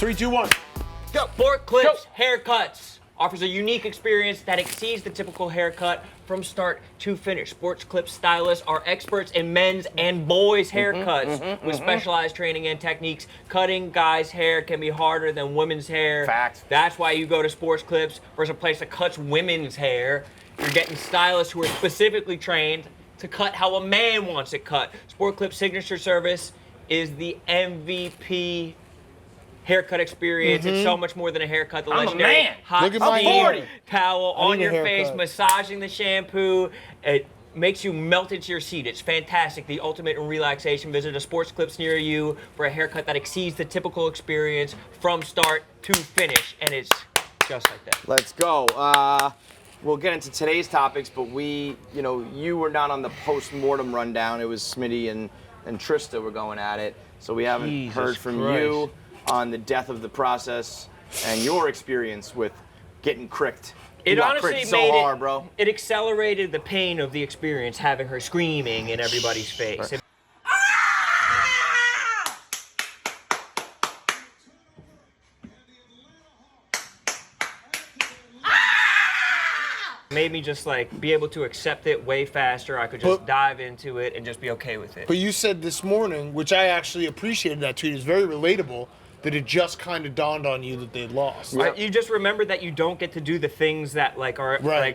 3, 2, 1. Go. Sport Clips Haircuts offers a unique experience that exceeds the typical haircut from start to finish. Sports Clips stylists are experts in men's and boys' haircuts with specialized training and techniques. Cutting guys' hair can be harder than women's hair. Fact. That's why you go to Sports Clips versus a place that cuts women's hair. You're getting stylists who are specifically trained to cut how a man wants it cut. Sport Clips signature service is the MVP haircut experience. It's so much more than a haircut. The legendary hot steam towel on your face, massaging the shampoo. It makes you melt into your seat. It's fantastic. The ultimate in relaxation. Visit a Sports Clips near you for a haircut that exceeds the typical experience from start to finish. And it's just like that. Let's go. We'll get into today's topics, but you were not on the post-mortem rundown. It was Smitty and Trista were going at it. So we haven't heard from you on the death of the process and your experience with getting cricked. It honestly made so hard, bro. It accelerated the pain of the experience, having her screaming in everybody's face. It made me just like be able to accept it way faster. I could just dive into it and just be okay with it. But you said this morning, which I actually appreciated that tweet, is very relatable, that it just kind of dawned on you that they'd lost. You just remember that you don't get to do the things that like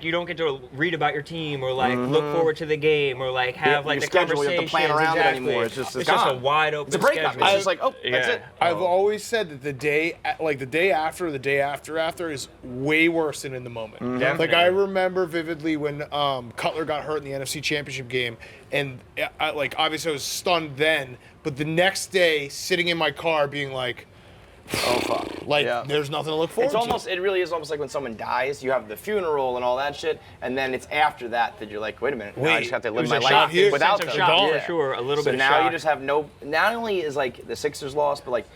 you don't get to read about your team or like look forward to the game or like have like the schedule. You have to plan around it anymore. It's just a wide open. It's a breakup. schedule. It's just like that's it. I've always said that the day after, the day after is way worse than in the moment. Like I remember vividly when Cutler got hurt in the NFC Championship game, and obviously I was stunned then, but the next day sitting in my car being like, oh fuck! There's nothing to look forward to. It really is almost like when someone dies, you have the funeral and all that shit, and then it's after that you're like, wait a minute, now I just have to live my life without them. For sure, a little bit of shock. So now you just have no. Not only is like the Sixers lost, but like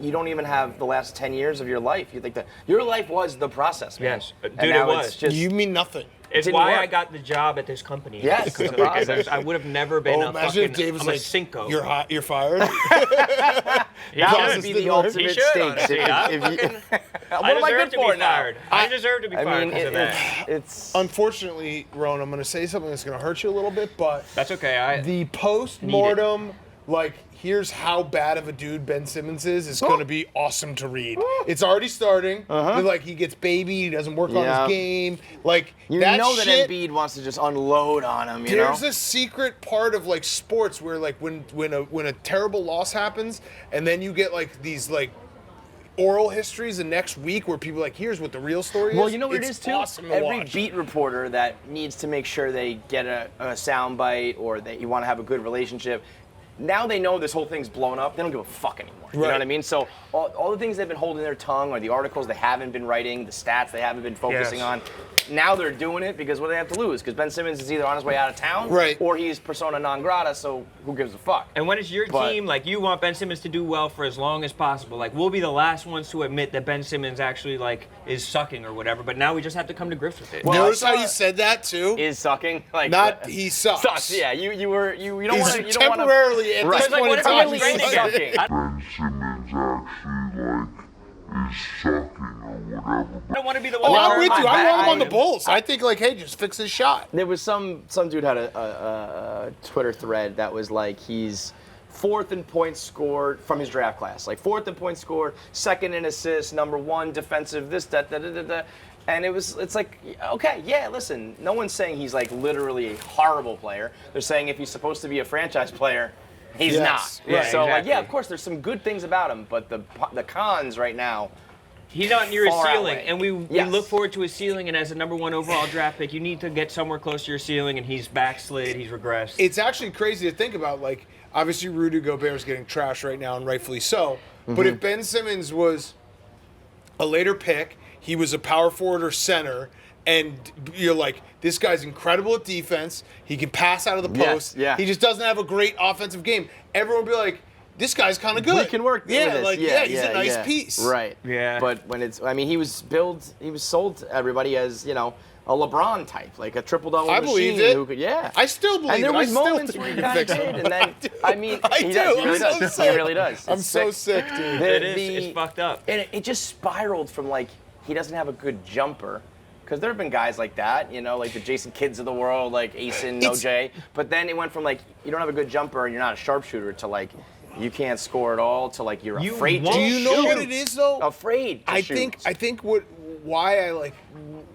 you don't even have the last 10 years of your life. You think that your life was the process, man. Yes, dude, it was. You mean nothing. It's why I got the job at this company. Yes, because I would have never been a fucking. David's I'm a like, Cinco. You're fired. That would be the ultimate stakes. What am I good for now? I deserve to be fired because of that. It's unfortunately, Rone, I'm going to say something that's going to hurt you a little bit, but that's okay. The post-mortem, here's how bad of a dude Ben Simmons is going to be awesome to read. It's already starting. He gets baby, he doesn't work on his game. That Embiid wants to just unload on him. There's a secret part of sports where when a terrible loss happens, and then you get these oral histories the next week where people here's what the real story is. Well, you know what it is too? Awesome to Every watch. beat reporter that needs to make sure they get a sound bite or that you want to have a good relationship. Now they know this whole thing's blown up. They don't give a fuck anymore. You know what I mean? So all the things they've been holding their tongue, or the articles they haven't been writing, the stats they haven't been focusing on, now they're doing it because what do they have to lose? Because Ben Simmons is either on his way out of town, or he's persona non grata. So who gives a fuck? And when it's your team, you want Ben Simmons to do well for as long as possible. We'll be the last ones to admit that Ben Simmons actually is sucking or whatever. But now we just have to come to grips with it. Well, notice how you said that too. Is sucking he sucks. Sucks. Yeah, you don't want to. You don't want to temporarily at this point in time. Sucking. Ben Simmons actually is sucking or whatever. I don't want to be the one. Oh, I'm with you. I want him on the I- Bulls. I think hey, just fix his shot. There was some dude had a Twitter thread that was he's fourth in points scored from his draft class, fourth in points scored, second in assists, number one defensive, this, that, da, da, da, da. And it's okay, yeah, listen, no one's saying he's literally a horrible player. They're saying if he's supposed to be a franchise player, he's not. Right, so exactly. of course there's some good things about him, but the cons right now. He's not near his Far ceiling, outweigh. and we look forward to his ceiling. And as a number one overall draft pick, you need to get somewhere close to your ceiling. And he's backslid, he's regressed. It's actually crazy to think about. Obviously, Rudy Gobert is getting trashed right now, and rightfully so. But if Ben Simmons was a later pick, he was a power forward or center, and you're this guy's incredible at defense. He can pass out of the post. He just doesn't have a great offensive game. Everyone would be this guy's kind of good. We can work with this. He's a nice piece. Right. Yeah. But when he was sold to everybody as, a LeBron type, like a triple-double I machine. believed it. Who could, yeah. I still believe And there it. was I still moments think where we he can kind of fix did, it. and then I I mean, I he do. does. He I'm really so does. sick. He really does. I'm It's so sick. sick, dude. It's fucked up. And it just spiraled from like he doesn't have a good jumper. Because there have been guys like that, like the Jason Kidds of the world, like Asen, OJ. But then it went from like you don't have a good jumper and you're not a sharpshooter to like you can't score at all to like you're afraid to Do you know shoot. what it is though? Afraid to shoot. I think why I like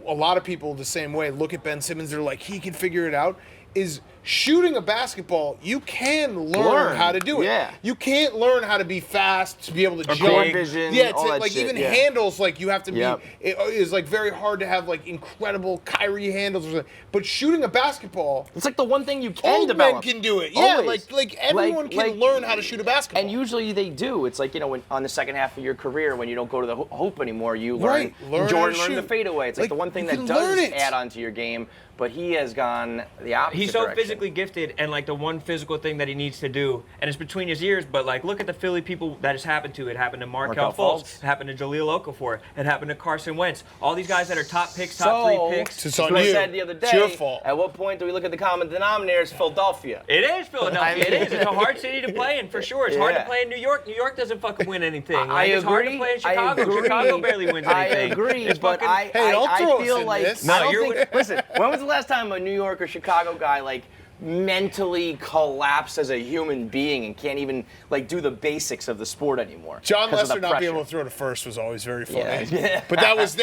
a lot of people the same way look at Ben Simmons. They're like he can figure it out. Is shooting a basketball, you can learn how to do it. Yeah. You can't learn how to be fast, to be able to jump. court vision, yeah, all that like shit, even yeah. handles, like you have to Yep. be. It is like very hard to have like incredible Kyrie handles or something. But shooting a basketball, It's like the one thing you can old develop. men can do it. Yeah, Always. like everyone can learn how to shoot a basketball. And usually they do. It's like, when on the second half of your career, when you don't go to the hoop anymore, you learn. Learn Jordan how to learned the shoot. fadeaway. It's like the one thing you that can does learn it. add on to your game, but he has gone the opposite He's so direction. physically gifted, and like the one physical thing that he needs to do, and it's between his ears. But like, look at the Philly people that has happened to. It happened to Markelle Fultz. Fultz. It happened to Jaleel Okafor. It happened to Carson Wentz. All these guys that are top picks, top three picks. It's So on I you. said the other day, It's your fault. at what point do we look at the common denominator as Philadelphia? It is Philadelphia. It is. It's a hard city to play in for sure. It's hard to Yeah. play in New York. New York doesn't fucking win anything. I Like, it's hard to agree. play in I Chicago. agree. Chicago barely wins anything. I agree, It's but fucking- Hey, don't I throw us feel in like this. I No, don't you're think. Listen, when was the last time a New York or Chicago guy like mentally collapsed as a human being and can't even like do the basics of the sport anymore? John 'cause of the Lester not being pressure? able to throw to first was always very funny. Yeah. But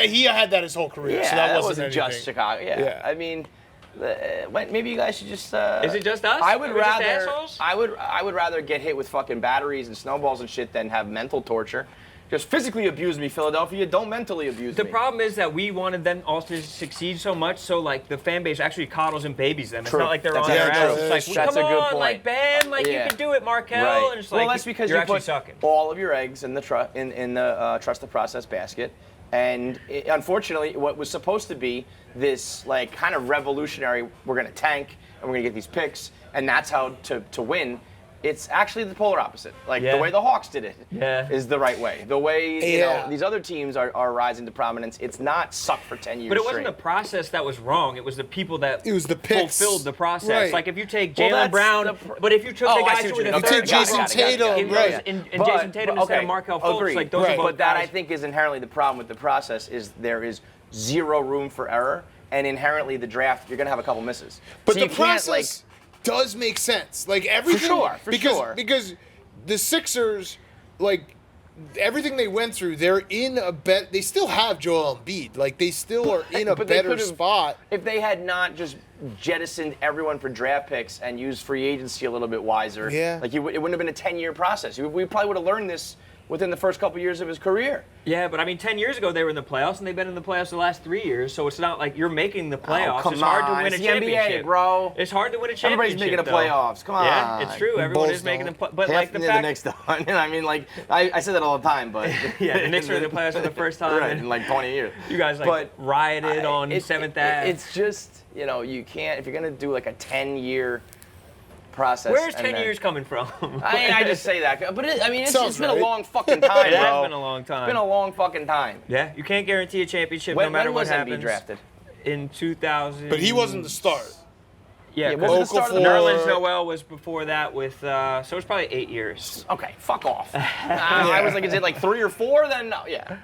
he had that his whole career, Yeah, so that wasn't wasn't anything. just Chicago. Yeah. Yeah. I mean, maybe you guys should just. Is it just us? I would Are we just rather. assholes? I would rather get hit with fucking batteries and snowballs and shit than have mental torture. Just physically abuse me, Philadelphia. Don't mentally abuse The me. problem is that we wanted them all to succeed so much, so like the fan base actually coddles and babies them. It's True. not like they're That's on their actually ass. true. It's like, That's come a good on, point. like Ben, like Yeah. you can do it, Markelle. Right. And it's like, well, that's because you're you actually put sucking. all of your eggs in the trust the process basket. Unfortunately, what was supposed to be this like kind of revolutionary, we're going to tank and we're going to get these picks, and that's how to win. It's actually the polar opposite. Like Yeah. the way the Hawks did it Yeah. is the right way. The way Yeah. these other teams are rising to prominence. It's not suck for 10 years But it wasn't straight. the process that was wrong. It was the people that It was the picks. fulfilled the process. Right. Like if you take Well, Jalen that's Brown, the but if you took Oh, the I guys see who what were you the mean. You third took Jason guy, Tatum, if it right. was in But- Jason Tatum instead of okay, Markelle Fultz, agreed. like those are both But that guys. I think is inherently the problem with the process is there is zero room for error, and inherently the draft you're gonna have a couple misses. But So the you can't, process does make sense. Like everything, sure, for because, sure. Because the Sixers, like everything they went through, they're in a bet. They still have Joel Embiid. Like they still are in a But they better could've- spot. If they had not just jettisoned everyone for draft picks and used free agency a little bit wiser, Yeah. like it wouldn't have been a 10-year process. We probably would have learned this within the first couple years of his career. Yeah, but I mean, 10 years ago they were in the playoffs, and they've been in the playoffs the last 3 years. So it's not like you're making the playoffs. come It's hard to on, win a it's the NBA, championship, bro. It's hard to win a championship. Everybody's making the though. playoffs. Come on. Yeah, it's true. Everyone Bulls is making the don't. but Half like the the fact, next time. I mean, like I say that all the time, but yeah, the Knicks are in the playoffs for the first time. right and in like 20 years. you guys like rioted on 7th Ave. It's just you can't if you're gonna do like a 10-year process. Where's and 10 then- years coming from? I just say that, but it's Sounds been right. a long fucking time, It has bro. been a long time. It's been a long fucking time. Yeah, you can't guarantee a championship When, no matter when what was happens. Embiid drafted? In 2000. But he wasn't the start. Yeah, Yeah, 'cause what was the start of the Nerlens Noel was before that with, so it's probably 8 years. Okay, fuck off. I was like, is it like 3 or 4? Then no, yeah.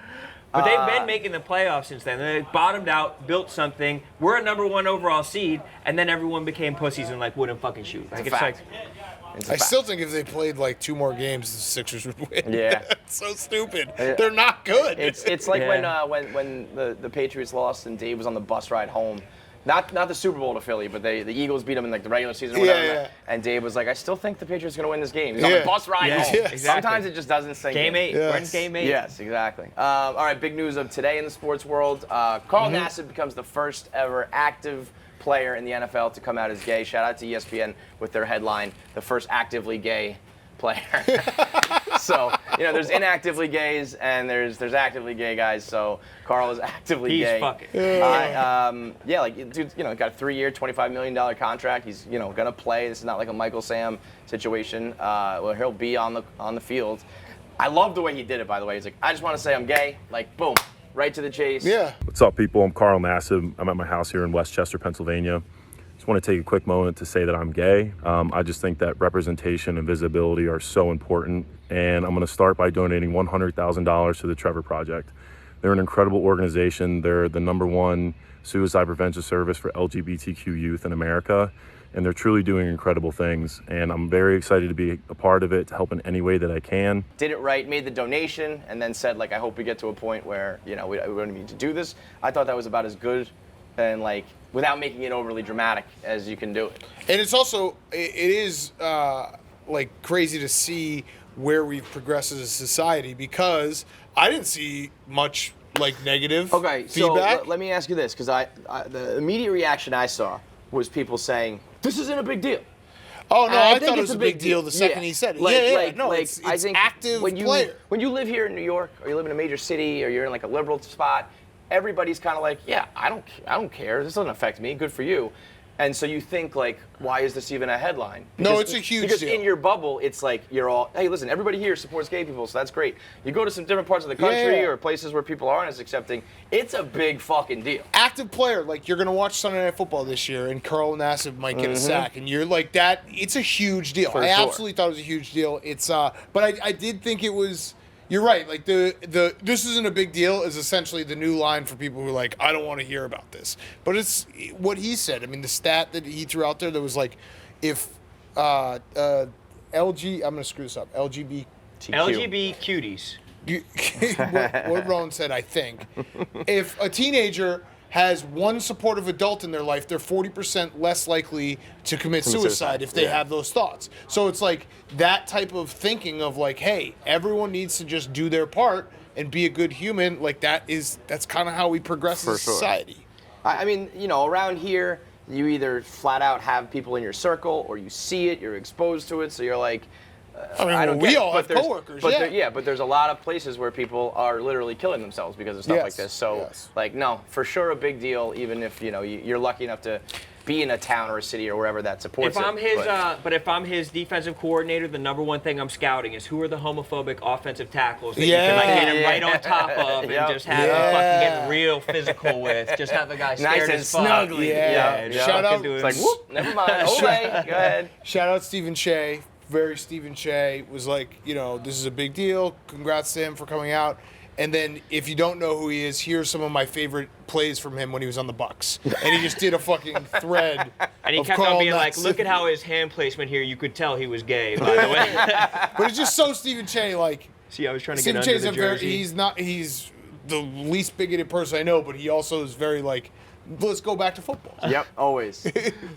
But they've been making the playoffs since then. They bottomed out, built something. We're a number 1 overall seed, and then everyone became pussies and like wouldn't fucking shoot. Like It's a fact. It's a I fact. still think if they played like 2 more games, the Sixers would win. Yeah. It's so stupid. They're not good. It's like Yeah. when the Patriots lost and Dave was on the bus ride home. Not the Super Bowl to Philly, but the Eagles beat them in like the regular season or whatever. Yeah. And Dave was like, I still think the Patriots are going to win this game. He's on Yeah. the bus ride Yeah, home. exactly. Sometimes it just doesn't sink Game in. 8. Yes. We're in game 8. Yes, exactly. All right, big news of today in the sports world. Carl Nassib becomes the first ever active player in the NFL to come out as gay. Shout out to ESPN with their headline, the first actively gay player. So, there's inactively gays and there's actively gay guys. So Carl is actively He's gay. fucking. Dude, got a 3-year, $25 million contract. He's, gonna play. This is not like a Michael Sam situation. Well, he'll be on the field. I love the way he did it, by the way. He's like, I just want to say I'm gay. Like, boom. right to the chase. Yeah. What's up, people? I'm Carl Nassib. I'm at my house here in Westchester, Pennsylvania. Just want to take a quick moment to say that I'm gay. I just think that representation and visibility are so important, and I'm going to start by donating $100,000 to the Trevor Project. They're an incredible organization. They're the #1 suicide prevention service for LGBTQ youth in America, and they're truly doing incredible things. And I'm very excited to be a part of it, to help in any way that I can. Did it right, made the donation, and then said, like, I hope we get to a point where, you know, we don't need to do this. I thought that was about as good and, like, without making it overly dramatic as you can do it. And it's also, it is like crazy to see where we've progressed as a society, because I didn't see much like negative feedback. So let me ask you this, because the immediate reaction I saw was people saying, this isn't a big deal. Oh, no, I think thought it it's was a big deal the second he said it. It's I think active when player. When you live here in New York, or you live in a major city, or you're in like a liberal spot, everybody's kind of like, yeah, I don't care. This doesn't affect me. Good for you. And so you think, like, why is this even a headline? No, it's a huge because deal. In your bubble, it's like you're all, hey, listen, everybody here supports gay people, so that's great. You go to some different parts of the country or places where people aren't as accepting, it's a big fucking deal. Active player, like, you're going to watch Sunday Night Football this year, and Carl Nassib might get a sack, and you're like, that, it's a huge deal. I absolutely thought it was a huge deal. It's, but I did think it was, you're right, like, the this isn't a big deal is essentially the new line for people who are like, I don't want to hear about this. But it's what he said. I mean, the stat that he threw out there that was like, if I'm going to screw this up, LGBT cuties. what Rone said, I think. If a teenager has one supportive adult in their life, they're 40% less likely to commit suicide if they have those thoughts. So it's like that type of thinking of like, hey, everyone needs to just do their part and be a good human. Like that's kind of how we progress as a society. I mean, you know, around here, you either flat out have people in your circle, or you see it, you're exposed to it, so you're like, I mean, we all have coworkers, but there's a lot of places where people are literally killing themselves because of stuff like this. So, like, no, for sure a big deal, even if, you know, you're lucky enough to be in a town or a city or wherever that supports if I'm if I'm his defensive coordinator, the #1 thing I'm scouting is who are the homophobic offensive tackles that you can like get him right on top of and just have him fucking get real physical with. Just have the guy scared as fuck. Snuggly. Shout out. It's like, whoop, never mind. Okay, go ahead. Shout out Stephen Shea. Very Stephen Shea was like, you know, this is a big deal. Congrats to him for coming out. And then if you don't know who he is, here's some of my favorite plays from him when he was on the Bucks. And he just did a fucking thread. And he kept on being like, look at how his hand placement here. You could tell he was gay, by the way. But it's just so Stephen Shea, like. See, I was trying to Stephen get under Shea's the jersey. he's the least bigoted person I know, but he also is very like, let's go back to football. Yep, always.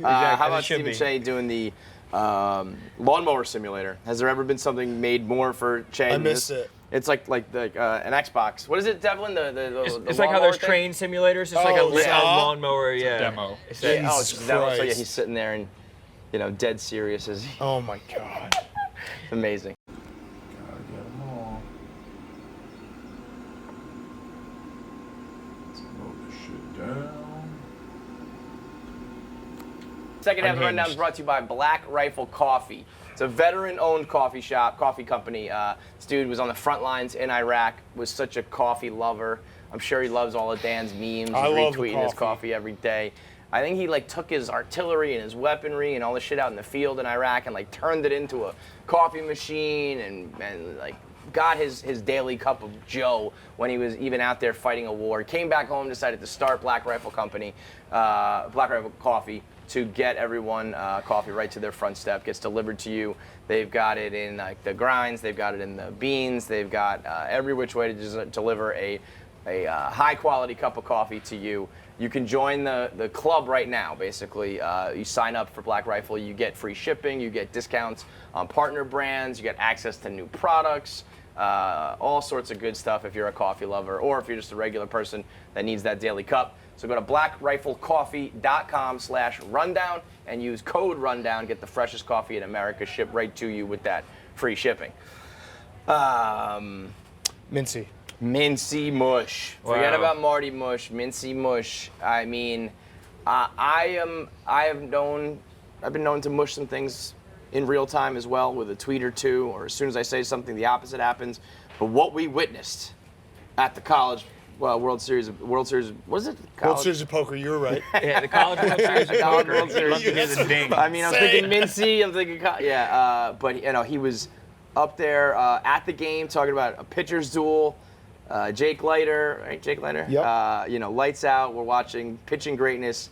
How about Stephen Shea doing the lawnmower simulator? Has there ever been something made more for Shea? I missed it. It's like an Xbox. What is it, Devlin? It's like how there's train simulators. It's like a lawnmower, demo. It's demo. So yeah, he's sitting there and, you know, dead serious as he. Oh my God. It's amazing. Gotta get them all. Let's blow this shit down. Second half of the rundown is brought to you by Black Rifle Coffee. It's a veteran-owned coffee company. This dude was on the front lines in Iraq, was such a coffee lover. I'm sure he loves all of Dan's memes. He's retweeting his coffee every day. I think he like took his artillery and his weaponry and all the shit out in the field in Iraq and like turned it into a coffee machine and like got his daily cup of joe when he was even out there fighting a war. Came back home, decided to start Black Rifle Company, Black Rifle Coffee, to get everyone coffee right to their front step. Gets delivered to you. They've got it in like the grinds. They've got it in the beans. They've got every which way to just deliver a high quality cup of coffee to you. You can join the club right now, basically. You sign up for Black Rifle, you get free shipping, you get discounts on partner brands, you get access to new products, all sorts of good stuff if you're a coffee lover or if you're just a regular person that needs that daily cup. So go to blackriflecoffee.com/rundown and use code rundown. Get the freshest coffee in America shipped right to you with that free shipping. Mintzy. Mintzy Mush. Forget about Marty Mush. Mintzy Mush. I mean, I've been known to mush some things in real time as well with a tweet or two, or as soon as I say something, the opposite happens. But what we witnessed at the college World Series. What is it? World College? Series of Poker, you were right. Yeah, the College World Series. of College Poker. World Series. Love to hear the ding. I mean, I'm thinking Mintzy. I'm thinking, but he was up there at the game talking about a pitcher's duel. Jake Leiter, right? Jake Leiter. Yep. Lights out. We're watching pitching greatness.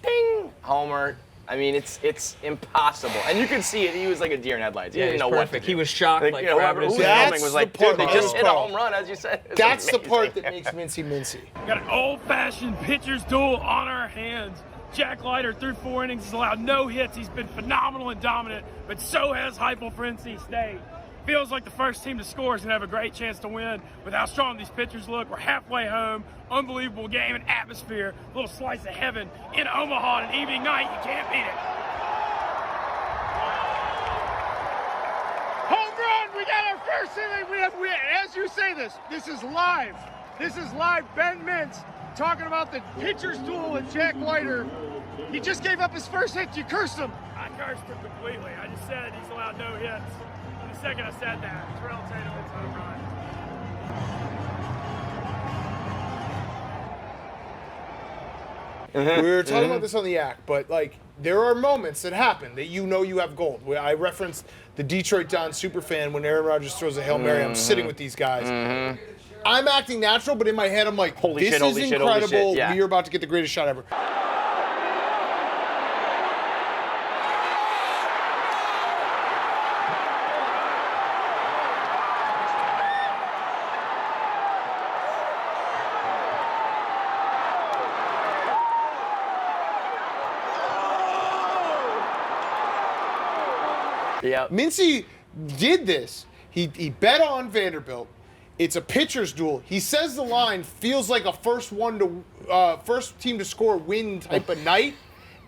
Ding, homer. I mean, it's impossible, and you could see it. He was like a deer in headlights. He Yeah, didn't he's know perfect. what to do. He was shocked. Like, whoever was That's filming was the like, part dude, they that just I hit a love. home run, as you said. It's That's the amazing. part that makes Mintzy. Got an old-fashioned pitcher's duel on our hands. Jack Leiter through 4 innings has allowed no hits. He's been phenomenal and dominant, but so has Heupel for NC State. Feels like the first team to score is going to have a great chance to win with how strong these pitchers look. We're halfway home. Unbelievable game and atmosphere. A little slice of heaven in Omaha on an evening night. You can't beat it. Home run! We got our first inning. As you say this is live. This is live. Ben Mintz talking about the pitcher's duel with Jack Leiter. He just gave up his first hit. You cursed him. I cursed him completely. I just said he's allowed no hits. And the second I said that, Terrell Tatum hits home run. We were talking about this on the act, but like there are moments that happen that you know you have gold. I referenced the Detroit Don superfan when Aaron Rodgers throws a Hail Mary. I'm sitting with these guys. I'm acting natural, but in my head I'm like, Holy this shit, is holy shit, incredible. holy shit, yeah. We're about to get the greatest shot ever. Yeah. Mintzy did this. He bet on Vanderbilt. It's a pitcher's duel. He says the line feels like a first team to score win type of night.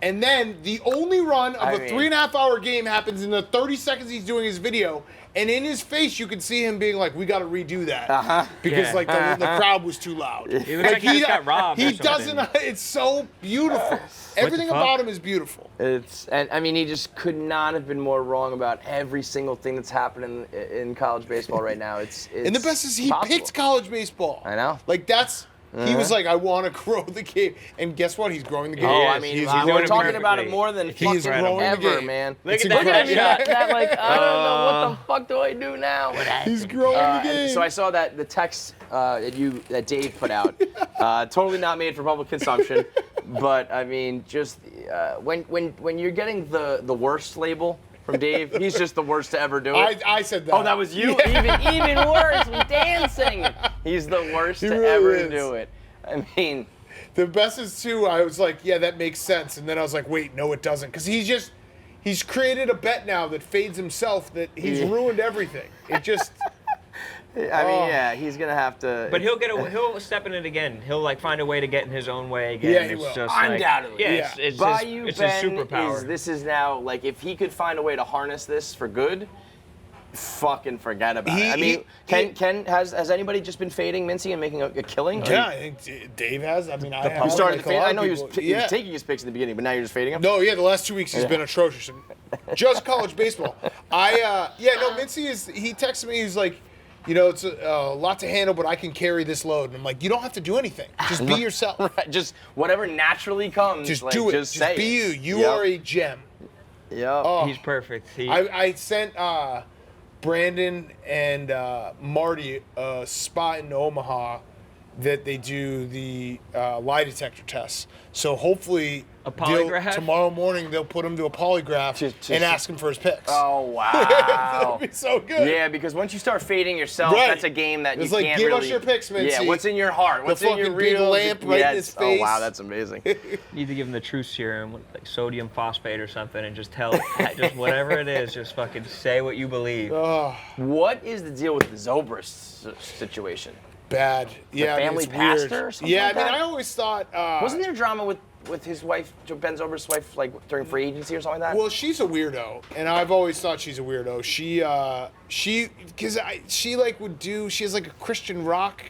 And then the only run of a 3.5 hour game happens in the 30 seconds he's doing his video. And in his face, you can see him being like, we got to redo that. Because like the crowd was too loud. He looks like he just got robbed He or something. doesn't, it's so beautiful. Everything fuck? about him is beautiful. He just could not have been more wrong about every single thing that's happening in college baseball right now. It's And the best is he impossible. picked college baseball. I know. Like that's, he was like, I want to grow the game. And guess what? He's growing the game. Oh, is. I mean, He's we're doing it talking about it perfectly. more than He's fucking growing the ever, game. man. It's Look at that incredible. shot. Like, I don't know what the fuck do I do now. He's growing the game. So I saw that the text that Dave put out, totally not made for public consumption, but I mean, just when you're getting the worst label from Dave, he's just the worst to ever do it. I said that. Oh, that was you? Yeah. Even worse. Dan saying it. He's the worst He to really ever is. do it. I mean, The best is too, I was like, yeah, that makes sense. And then I was like, wait, no, it doesn't. Because he's created a bet now that fades himself that he's ruined everything. It just, yeah, he's gonna have to. But he'll step in it again. He'll like find a way to get in his own way again. Yeah, he It's will. just like- Undoubtedly. yeah, it's Bayou his Ben superpower. this is now like if he could find a way to harness this for good, fucking forget about it. I mean, has anybody just been fading Mintzy and making a killing? Or yeah, I think Dave has. I mean, I have. you started like to a fade. lot I of know he was people. taking his picks in the beginning, but now you're just fading him. No, yeah, the last 2 weeks he's been atrocious. Just college baseball. Mintzy he texted me, he's like, you know, it's a lot to handle, but I can carry this load. And I'm like, you don't have to do anything. Just be yourself. Right, just whatever naturally comes. Just like, do it. Just Just say be it. you. You are a gem. Yep. Oh. He's perfect. I sent Brandon and Marty a spot in Omaha that they do the lie detector tests. So hopefully A polygraph? tomorrow morning they'll put him to a polygraph and ask him for his picks. Oh wow. That'd be so good. Yeah, because once you start fading yourself, Right. that's a game that It's you like, can't give us really. your picks, Mintzy. Yeah, what's in your heart? What's in your fucking big real lamp right in his face. Oh wow, that's amazing. need to give him the truth serum, like sodium phosphate or something, and just tell just whatever it is, just fucking say what you believe. What is the deal with the Zobrist situation? Bad. Yeah, I mean, family it's weird. pastor or something Yeah, like I mean, that? I always thought. Wasn't there drama with with his wife, Ben Zobrist's wife, like during free agency or something like that? Well, she's a weirdo, and I've always thought she's a weirdo. She has like a Christian rock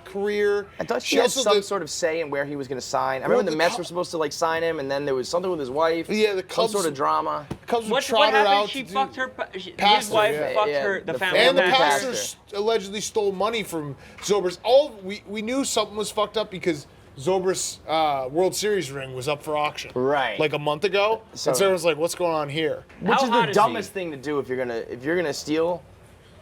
career. I thought she had some sort of say in where he was going to sign. I remember the Mets were supposed to like sign him, and then there was something with his wife. Yeah, the Cubs. Some sort of drama. Cubs would What trot her happened? out. She to fucked do- her. His pastor, wife yeah. fucked Yeah, her. The the family And the pastor. pastor allegedly stole money from Zobrist. We knew something was fucked up because Zobrist's World Series ring was up for auction. Right. Like a month ago. So- and so everyone's like, what's going on here? Which How is hot the is dumbest he? thing to do if you're gonna steal,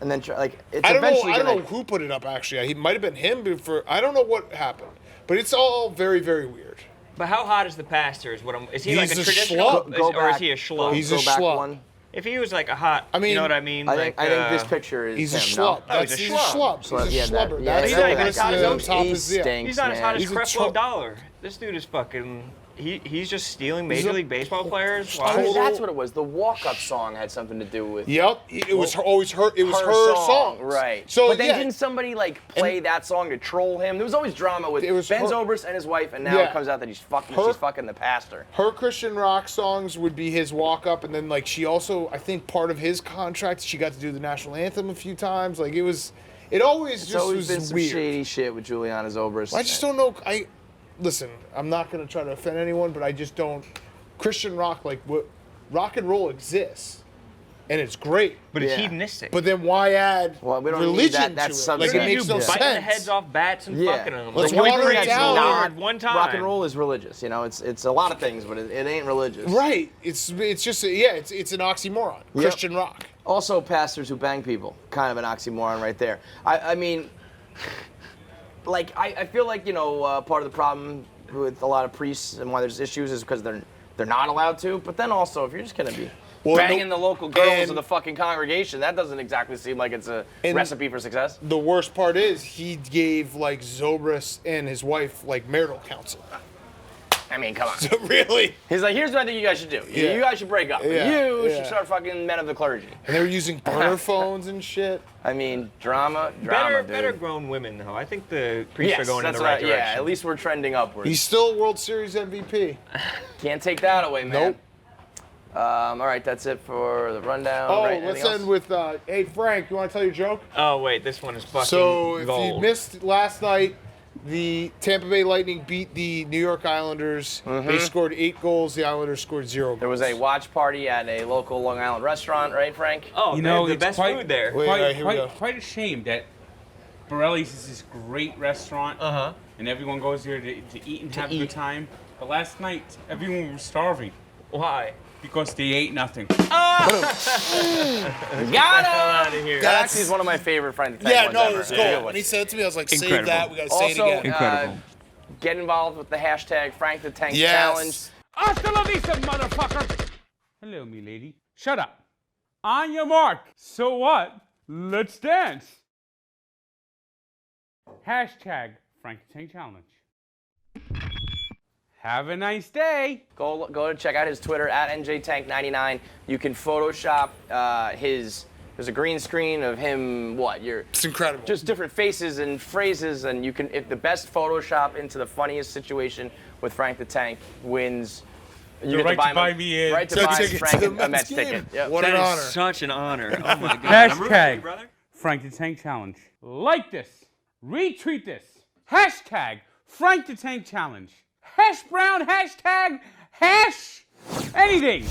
and then try, like it's I don't eventually know gonna. who put it up actually. He might have been him before. I don't know what happened. But it's all very, very weird. But how hot is the pastor? Is he like He's a a traditional, schlub. or is he a schlub? He's go a back schlub. one. If he was like a hot, I mean, you know what I mean? I think this picture is He's a him, schlub. no? he's a He's a schlub. schlub. He's a schlubber. Yeah, That's he's not even Zobrist hot. is on top He is- yeah. stinks, He's not as hot as He's a Creflo chump. Dollar. This dude is fucking. He's just stealing He's Major a- League Baseball players. Oh, Wow. Total- that's what it was. The walk-up song had something to do with. Yep. It was always her. It was her song. Right. So but then yeah. didn't somebody like play that song to troll him? There was always drama with It was Ben her- Zobrist and his wife, and now Yeah. it comes out that she's fucking the pastor. Her Christian rock songs would be his walk up, and then like she also, I think part of his contract, she got to do the national anthem a few times. Like it always It's just always was been some weird. shady shit with Juliana Zobrist. I just don't know. Listen, I'm not gonna try to offend anyone, but I just don't. Christian rock, like what, rock and roll exists, and it's great. But it's Yeah. hedonistic. But then why add Well, we don't need religion that. That's to it? something Like it that makes no you do. biting the sense. heads off bats and Yeah. fucking them. Let's The one water thing it that's down. not One time. rock and roll is religious. You know, it's a lot of things, but it ain't religious. Right. It's just it's an oxymoron. Yep. Christian rock. Also, pastors who bang people, kind of an oxymoron right there. I mean, like I feel like part of the problem with a lot of priests and why there's issues is because they're not allowed to. But then also, if you're just gonna be banging the local girls of the fucking congregation, that doesn't exactly seem like it's a recipe for success. The worst part is he gave like Zobrist and his wife like marital counsel. I mean, come on. So really, He's like, here's what I think you guys should do. Yeah. You guys should break up. Yeah, You yeah. should start fucking men of the clergy. and they were using burner phones and shit. I mean, drama, dude. Better grown women though. I think the priests are going in that's the right Yeah, direction. at least we're trending upwards. He's still World Series MVP. Can't take that away, man. Nope. All right, that's it for the rundown. Oh, right? let's Anything end else? with hey Frank, you want to tell your joke? Oh wait, this one is fucking So if gold. you missed last night, the Tampa Bay Lightning beat the New York Islanders. They scored 8 goals. The Islanders scored 0 goals. There was a watch party at a local Long Island restaurant, right, Frank? Oh, You know, the it's best quite- food there. Wait, all right, here we go. Quite a shame that Borelli's is this great restaurant, and everyone goes there to eat and have a good time. But last night, everyone was starving Why? because they ate nothing. Got Out him! of here. That actually is one of my favorite friends. Yeah, no, ever. it was It's a good gold. one. When he said it to me, I was like, save Incredible. that. We got to say it Also, again. Incredible. Get involved with the hashtag Frank the Tank Yes. Challenge. Hasta la vista, motherfucker! Hello, me lady. Shut up. On your mark. So what? Let's dance. Hashtag Frank the Tank Challenge. Have a nice day. Go to check out his Twitter at NJTank99. You can Photoshop there's a green screen of him, It's incredible. just different faces and phrases, and you can, if the best Photoshop into the funniest situation with Frank the Tank wins, you get right to buy to buy me in. right to The buy ticket Frank to the a Mets Mets game. ticket. Yep. What That an is honor. such an honor. Oh my god. I'm rooting for you, Hashtag brother. Frank the Tank Challenge. Like this. Retweet this. Hashtag Frank the Tank Challenge. Hash brown hashtag hash anything.